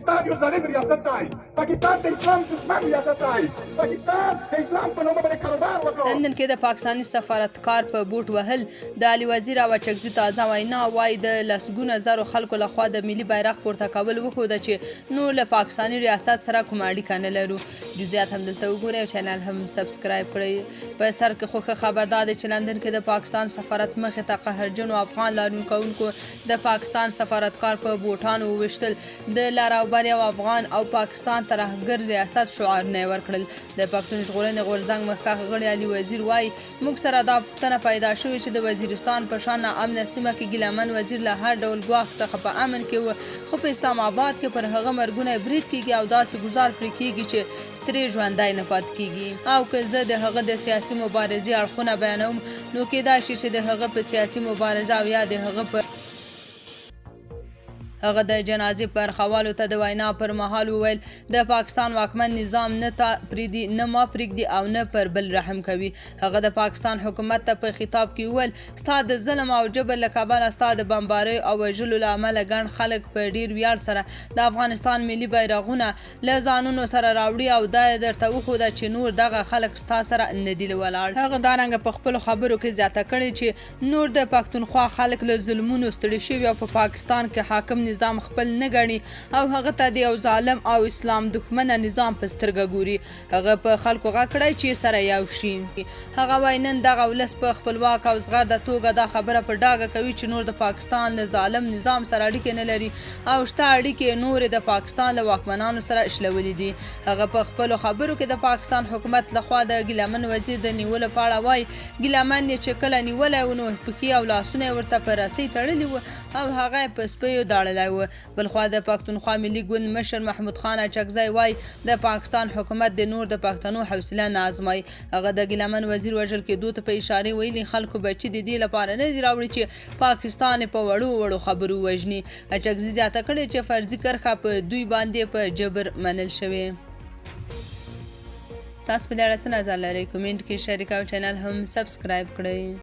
پاکستان یو ظالم ریاست دی. پاکستان د اسلام دشمن ریاست دی. پاکستان د اسلام په نوم باندې کاروبار وکړ. لندن کې د پاکستاني سفارتکار په بوټ وهل د علي وزیر او چکزي تازه وینا وایي د لسګونه زرو خلکو لخوا د ملي بیرغ پورته کول وښوده چې نور له پاکستاني ریاست سره کومه اړیکه نه لرو. جزئیات هم دلته وګورئ او چینل هم سبسکرایب کړئ. په سر کې خو خبردار دی چې لندن کې د پاکستان سفارت مخې ته قهرجنو افغان لارونکوونکو د پاکستان سفارتکار په بوټانو وویشتل. د لاروبر یو افغان او پاکستان ترهګر ریاست شعارونه یې ورکړل. د پښتون ژغورنې غورځنګ مخکښ غړي علي وزیر وایي موږ سره دا پوښتنه پیدا شوې چې د وزیرستان په شان ناامنه سیمه کې ګیلمن وزیر له هر ډول ګواښ څخه په امن کې و، خو په اسلام آباد کې پر هغه مرګونه برید کیږي او داسې ګزار پرې کیږي چې ترې ژوندی نه پاتې کیږي. او که زه د هغه د سیاسي مبارزې اړخونه بیانوم نو کیدای شي چې د هغه په سیاسي مبارزه او یا د هغه په هغه د جنازې پر خوالو ته د وینا پر مهال وویل د پاکستان واکمن نظام نه تا پریدي نه ما پریږدي او نه پر بل رحم کوي. هغه د پاکستان حکومت ته په خطاب کې وویل ستا د ظلم او جبر له کبله ستا د بمبارۍ او وژلو له امله ګڼ خلک په ډیر ویاړ سره د افغانستان ملي بیرغونه له ځانونو سره راوړي او دا یې درته وښوده چې نور دغه خلک ستا سره نه دي ولاړ. هغه دارنګه په خپلو خبرو کې زیاته کړې چې نور د پښتونخوا خلک له ظلمونو ستړي شوي او په پاکستان کې حاکم نظام خپل نه ګڼي او هغه ته د یو ظالم او اسلام دښمنه نظام په سترګه ګوري. هغه په خلکو غږ کړی چې سره یو شي. هغه وایي نن دغه ولس په خپلواک او زغرده توګه دا خبره په ډاګه کوي چې نور د پاکستان له ظالم نظام سره اړیکې نه لري او شته اړیکې نورې د پاکستان له واکمنانو سره شلولې دي. هغه په خپلو خبرو کې د پاکستان حکومت لخوا د ګیلمن وزیر د نیولو په اړه وایي ګیلمن یې چې کله نیولی و نو پښې او لاسونه یې ورته په رسۍ تړلي وو او هغه یې په سپیو داړلی و. بلخوا د پښتونخوا ملي ګوند مشر محمود خان اچکزی وایي د پاکستان حکومت د نور د پښتنو حوصله نه ازمایي. هغه د ګیلمن وزیر وژل کېدو ته په اشارې ویلي خلکو بچي د دې لپاره نه دي راوړي چې پاکستان په وړو خبرو وژني. اچکزي زیاته کړې چې فرضي کرښه په دوی باندې په جبر منل شوې. تاسو په دې اړه څه نظر لرئ؟ کومنټ کې شریک او چینل هم سبسکرایب کړئ.